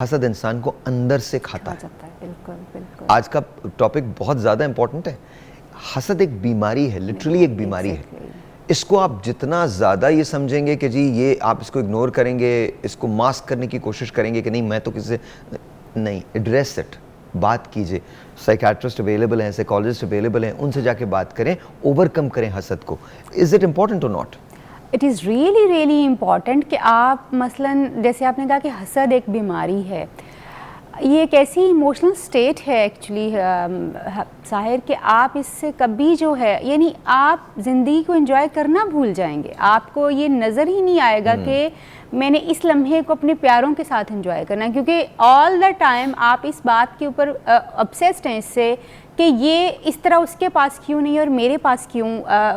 हसद इंसान को अंदर से खाता है। बिल्कुल बिल्कुल। आज का टॉपिक बहुत ज़्यादा इंपॉर्टेंट है। हसद एक बीमारी है, लिटरली एक बीमारी है। इसको आप जितना ज़्यादा ये समझेंगे कि जी ये आप इसको इग्नोर करेंगे, इसको मास्क करने की कोशिश करेंगे कि नहीं मैं तो किसी से नहीं, एड्रेस इट, बात कीजिए। साइकियाट्रिस्ट अवेलेबल हैं, साइकोलॉजिस्ट अवेलेबल हैं, उनसे जाके बात करें, ओवरकम करें हसद को। इज़ इट इम्पॉर्टेंट और not? It is really really important कि आप मसलन जैसे आपने कहा कि हसद एक बीमारी है, ये एक ऐसी इमोशनल स्टेट है एक्चुअली साहिर कि आप इससे कभी जो है यानी आप ज़िंदगी को एंजॉय करना भूल जाएंगे। आपको ये नज़र ही नहीं आएगा कि मैंने इस लम्हे को अपने प्यारों के साथ एंजॉय करना है, क्योंकि ऑल द टाइम आप इस बात के ऊपर ऑब्सेस्ड हैं इससे कि ये इस तरह उसके पास क्यों नहीं है और मेरे पास क्यों,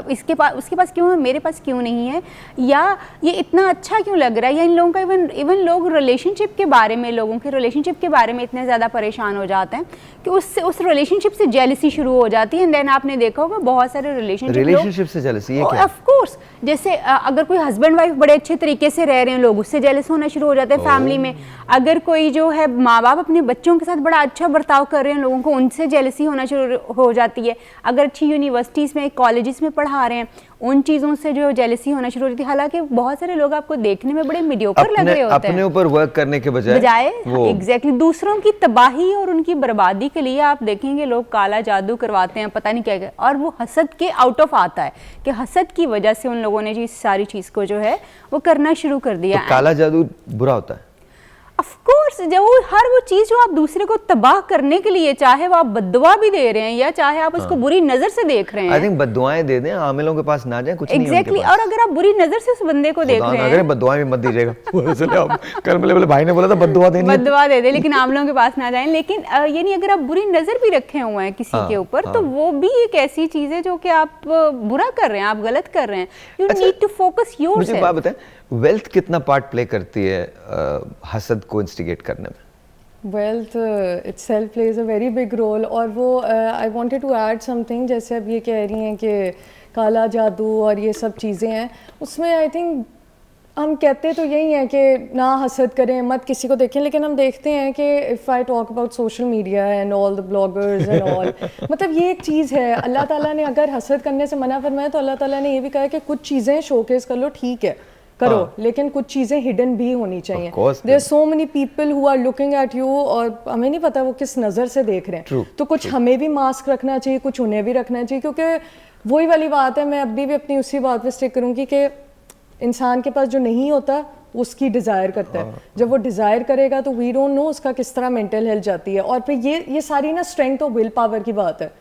उसके पास क्यों है मेरे पास क्यों नहीं है, या ये इतना अच्छा क्यों लग रहा है, या इन लोगों का इवन लोग रिलेशनशिप के बारे में, लोगों के रिलेशनशिप के बारे में इतने ज़्यादा परेशान हो जाते हैं कि उससे उस रिलेशनशिप से जेलसी शुरू हो जाती है। एंड देन आपने देखा होगा बहुत सारे रिलेशनशिप से जेलसी, ये क्या? ऑफ कोर्स, जैसे अगर कोई हस्बैंड वाइफ बड़े अच्छे तरीके से रह रहे हैं, लोग उससे जेलस होना शुरू हो जाते हैं फैमिली में। अगर कोई जो है माँ बाप अपने बच्चों के साथ बड़ा अच्छा बर्ताव कर रहे हैं, लोगों को उनसे जेलसी होना शुरू हो जाती है। अगर अच्छी यूनिवर्सिटीज़ में, कॉलेजेस में पढ़ा रहे हैं, उन चीज़ों से जो जेलसी होना शुरू होती है। हालांकि बहुत सारे लोग आपको देखने में बड़े मीडियोकर लग रहे होते हैं, अपने ऊपर वर्क करने के बजाय एग्जैक्टली दूसरों की तबाही और उनकी बर्बादी के लिए आप देखेंगे लोग काला जादू करवाते हैं, पता नहीं क्या क्या, और वो हसद के आउट ऑफ आता है कि हसद की वजह से उन लोगों ने जो इस सारी चीज़ को जो है वो करना शुरू कर दिया। तो काला जादू बुरा होता है? ऑफ कोर्स, जब वो चीज़ जो आप दूसरे को तबाह करने के लिए, चाहे वो आप बद्दुआ भी दे रहे हैं या चाहे आप उसको बुरी नजर से देख रहे हैं। आई थिंक बद्दुआएं दे दें, आमिलों के पास ना जाए, कुछ नहीं एग्जैक्टली। और अगर आप बुरी नजर से उस बंदे को देख रहे हैं, बद्दुआएं भी मत दीजिएगा। कल बोले भाई ने बोला था बद्दुआ देनी, बद्दुआ दे दे, लेकिन आमिलों के पास ना जाए। लेकिन ये नहीं, अगर आप बुरी नजर भी रखे हुए हैं किसी के ऊपर, तो वो भी एक ऐसी चीज है जो कि आप बुरा कर रहे हैं, आप गलत कर रहे हैं। You need to focus yourself. मुझे बात बताएं, वेल्थ कितना पार्ट प्ले करती है हसद को इंस्टिगेट करने में? Wealth itself plays a very big role। और वो I wanted to add something, जैसे अब ये कह रही हैं कि काला जादू और ये सब चीज़ें हैं, उसमें आई थिंक हम कहते तो यही हैं कि ना हसद करें, मत किसी को देखें, लेकिन हम देखते हैं कि if I talk about social media and all the bloggers and all, मतलब ये एक चीज़ है, अल्लाह ताला ने अगर हसद करने से मना फरमाया तो अल्लाह ताला ने ये भी कहा कि कुछ चीज़ें शोकेस कर लो, ठीक है करो, लेकिन कुछ चीज़ें हिडन भी होनी चाहिए। There are so many people who are looking at you, और हमें नहीं पता वो किस नज़र से देख रहे हैं। तो कुछ हमें भी मास्क रखना चाहिए, कुछ उन्हें भी रखना चाहिए, क्योंकि वही वाली बात है, मैं अभी भी अपनी उसी बात पे स्टिक करूँगी कि इंसान के पास जो नहीं होता उसकी डिज़ायर करता है। जब वो डिज़ायर करेगा तो वी डोंट नो उसका किस तरह मेंटल हेल्थ जाती है। और फिर ये सारी ना स्ट्रेंथ और विल पावर की बात है।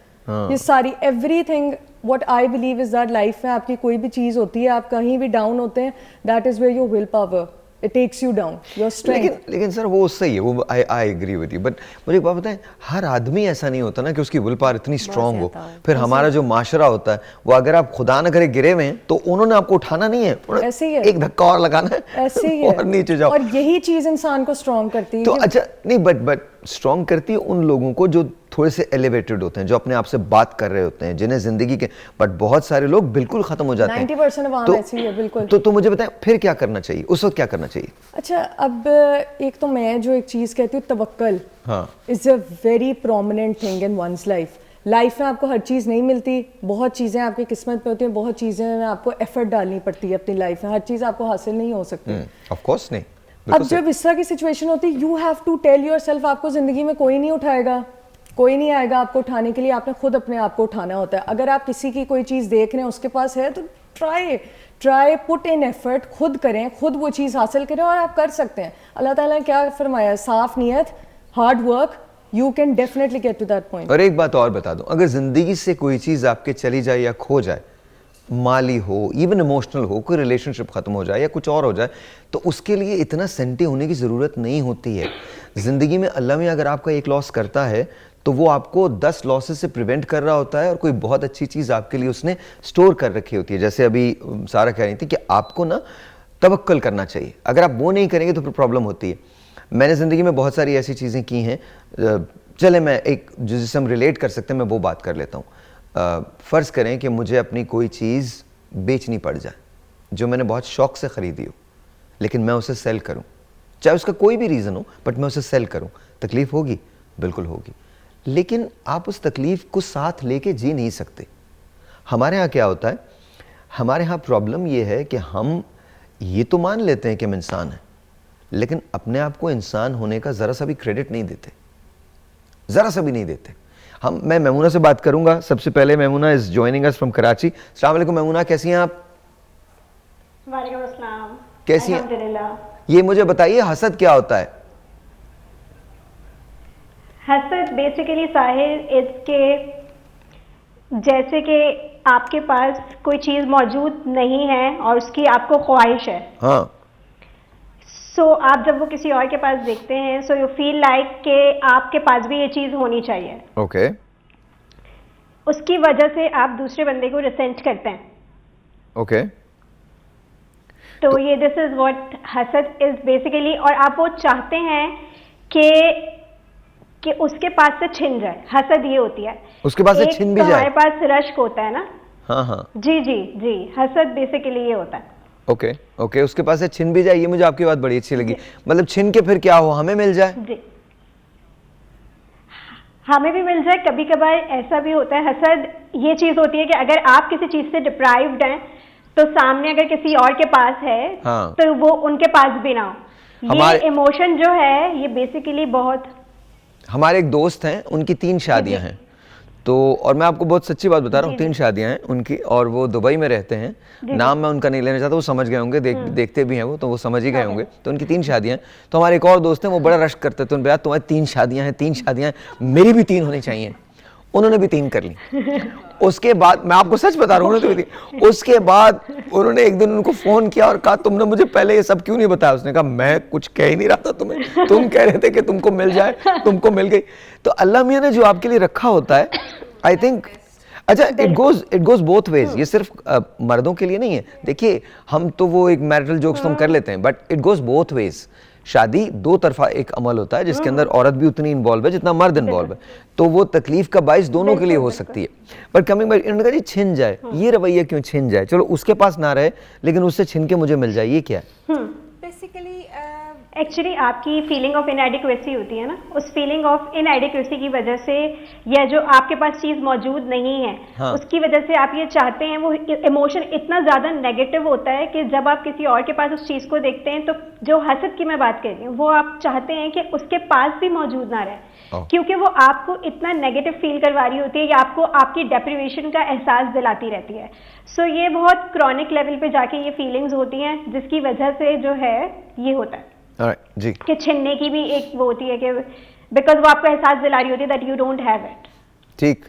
ये सारी everything what I believe is that life में आपकी कोई भी चीज़ होती है, आप कहीं भी डाउन होते हैं, that is where your will power, it takes you down, your strength. लेकिन सर वो सही है, वो I agree with you, but मुझे एक बात बताएं, हर आदमी ऐसा नहीं होता ना कि उसकी विल पावर इतनी स्ट्रांग हो। फिर हमारा जो माशरा होता है वो, अगर आप खुदा न करे गिरे हुए हैं तो उन्होंने आपको उठाना नहीं है, ऐसे ही है, एक धक्का और लगाना है, ऐसे ही है, और नीचे जाओ। और यही चीज़ इंसान को स्ट्रांग करती है। तो अच्छा नहीं, बट स्ट्रांग करती है उन लोगों को जो थोड़े से एलिवेटेड होते हैं, जो अपने आप से बात कर रहे होते हैं, जिन्हें जिंदगी के, बट बहुत सारे लोग बिल्कुल खत्म हो जाते हैं। 90% आवाम ऐसी है, बिल्कुल। तो मुझे बताएं फिर क्या करना चाहिए, उस वक्त क्या करना चाहिए? अच्छा, अब एक तो मैं जो एक चीज़ कहती हूँ, तवक्कल is a very prominent thing in one's life में आपको हर चीज़ नहीं मिलती, बहुत चीज़ें आपकी किस्मत पे होती हैं, बहुत चीज़ें में आपको एफर्ट डालनी पड़ती है अपनी लाइफ में, हर चीज़ आपको हासिल नहीं हो सकती। ऑफ कोर्स नहीं। अब जब इस तरह की सिचुएशन होती है, you have to tell yourself, आपको ज़िंदगी में कोई नहीं उठाएगा, कोई नहीं आएगा आपको उठाने के लिए, आपने खुद अपने आप को उठाना होता है। अगर आप किसी की कोई चीज़ देख रहे हैं उसके पास है, तो ट्राई पुट इन एफर्ट, खुद करें, खुद वो चीज़ हासिल करें, और आप कर सकते हैं। अल्लाह ताला ने क्या फरमाया, साफ नीयत, hard work, you can definitely get to that point. और एक बात और बता दूं, अगर जिंदगी से कोई चीज़ आपके चली जाए या खो जाए, माली हो, इवन इमोशनल हो, कोई रिलेशनशिप खत्म हो जाए या कुछ और हो जाए, तो उसके लिए इतना सेंटी होने की ज़रूरत नहीं होती है। ज़िंदगी में अल्लाह में अगर आपका एक लॉस करता है तो वो आपको 10 लॉसेस से प्रिवेंट कर रहा होता है, और कोई बहुत अच्छी चीज़ आपके लिए उसने स्टोर कर रखी होती है। जैसे अभी सारा कह रही थी कि आपको ना तवक्कल करना चाहिए, अगर आप वो नहीं करेंगे तो फिर प्रॉब्लम होती है। मैंने ज़िंदगी में बहुत सारी ऐसी चीज़ें की हैं, चले मैं एक जिससे हम रिलेट कर सकते हैं मैं वो बात कर लेता हूँ। फ़र्ज़ करें कि मुझे अपनी कोई चीज़ बेचनी पड़ जाए जो मैंने बहुत शौक़ से ख़रीदी हो, लेकिन मैं उसे सेल करूं, चाहे उसका कोई भी रीज़न हो, बट मैं उसे सेल करूं। तकलीफ होगी, बिल्कुल होगी, लेकिन आप उस तकलीफ को साथ लेके जी नहीं सकते। हमारे यहाँ क्या होता है, हमारे यहाँ प्रॉब्लम ये है कि हम ये तो मान लेते हैं कि हम इंसान हैं, लेकिन अपने आप को इंसान होने का ज़रा सा भी क्रेडिट नहीं देते, ज़रा सा भी नहीं देते। मैं मैमूना से बात करूंगा। सबसे पहले Maimoona is joining us from Karachi. अस्सलाम वालेकुम मैमूना, कैसी हैं आप? वालेकुम अस्सलाम। कैसी हैं? अल्हम्दुलिल्लाह। ये मुझे बताइए, हसद क्या होता है? हसद बेसिकली साहिर इसके जैसे कि आपके पास कोई चीज़ मौजूद नहीं है और उसकी आपको ख्वाहिश है, हाँ, सो आप जब वो किसी और के पास देखते हैं, सो यू फील लाइक कि आपके पास भी ये चीज़ होनी चाहिए। ओके, उसकी वजह से आप दूसरे बंदे को रिसेंट करते हैं। ओके, तो ये दिस इज व्हाट हसद इज बेसिकली। और आप वो चाहते हैं कि उसके पास से छिन जाए। हसद ये होती है, उसके पास से एक छिन भी तो जाए। हमारे पास रश्क होता है ना। हाँ हाँ, जी जी जी, हसद बेसिकली ये होता है। ओके ओके, उसके पास से छिन भी जाए। ये मुझे आपकी बात बड़ी अच्छी लगी। मतलब छिन के फिर क्या हो, हमें मिल जाए। जी, हमें भी मिल जाए। कभी कभार ऐसा भी होता है, हसद ये चीज होती है कि अगर आप किसी चीज से डिप्राइव्ड हैं, तो सामने अगर किसी और के पास है, हाँ। तो वो उनके पास भी ना हो। ये हमारे- इमोशन जो है, ये बेसिकली बहुत। हमारे एक दोस्त हैं, उनकी 3 शादियां हैं, तो और मैं आपको बहुत सच्ची बात बता रहा हूँ, 3 शादियां हैं उनकी, और वो दुबई में रहते हैं। नाम मैं उनका नहीं लेना चाहता, वो समझ गए होंगे, देखते भी हैं वो, तो वो समझ ही गए होंगे। तो उनकी 3 शादियां हैं। तो हमारे एक और दोस्त हैं, वो बड़ा रश करते थे, उनपे यार तुम्हारी 3 शादियां हैं, 3 शादियां हैं, मेरी भी 3 होनी चाहिए। उन्होंने भी 3 कर ली। उसके बाद मैं आपको सच बता रहा हूँ, उन्होंने तो भी। उसके बाद उन्होंने एक दिन उनको फोन किया और कहा तुमने मुझे पहले ये सब क्यों नहीं बताया? उसने कहा मैं कुछ कह ही नहीं रहा था तुम्हें, तुम कह रहे थे कि तुमको मिल जाए, तुमको मिल गई। तो अल्लाह मियां ने जो आपके लिए रखा होता है, आई थिंक, अच्छा, इट गोज बोथ वेज। ये सिर्फ मर्दों के लिए नहीं है। देखिए, हम तो वो एक मैरिटल जोक्स तो हम कर लेते हैं, but it goes both ways. शादी 2 तरफा एक अमल होता है, जिसके अंदर औरत भी उतनी इन्वॉल्व है जितना मर्द इन्वॉल्व है, तो वो तकलीफ का बाइस दोनों के लिए हो सकती है। बट कमिंग बैक, इन्होंने कहा जी छिन जाए, ये रवैया क्यों छिन जाए? चलो उसके पास ना रहे, लेकिन उससे छिन के मुझे मिल जाए, ये क्या है? बेसिकली एक्चुअली आपकी फीलिंग ऑफ इनएडिक्वेसी होती है ना, उस फीलिंग ऑफ इनएडिक्वेसी की वजह से, या जो आपके पास चीज़ मौजूद नहीं है, हाँ। उसकी वजह से आप ये चाहते हैं। वो इमोशन इतना ज़्यादा नेगेटिव होता है कि जब आप किसी और के पास उस चीज़ को देखते हैं, तो जो हसद की मैं बात कर रही हूँ, वो आप चाहते हैं कि उसके पास भी मौजूद ना रहे, क्योंकि वो आपको इतना नेगेटिव फील करवा रही होती है, या आपको आपकी डेप्रिवेशन का एहसास दिलाती रहती है। सो ये बहुत क्रॉनिक लेवल पे जाके ये फीलिंग्स होती हैं, जिसकी वजह से जो है ये होता है। जी, कि छिनने की भी एक वो होती है कि बिकॉज वो आपको एहसास दिला रही होती है that you don't have it. ठीक।